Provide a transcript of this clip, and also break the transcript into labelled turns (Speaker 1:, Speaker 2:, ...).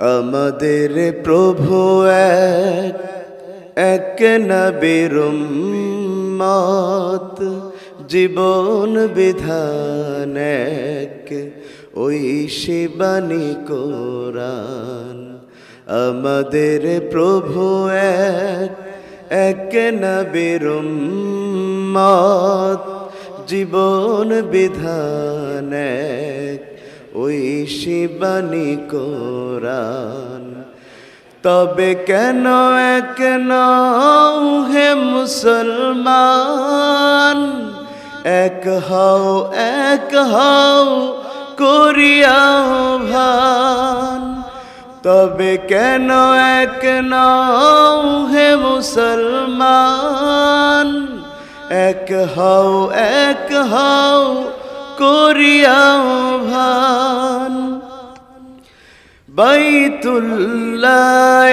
Speaker 1: আমাদের প্রভু এক, এক নবীর উম্মত, জীবন বিধান এক, ওই শিবানী কোরআন। আমাদের প্রভু এক, এক নবীর উম্মত, জীবন বিধান এক, ওই শিবানী কোরআন। তবে কেন এক নও হে মুসলমান, এক হও করিয়া ভান। তবে কেন এক নও হে মুসলমান, এক হও করিয়া ভান। বাইতুল্লাহ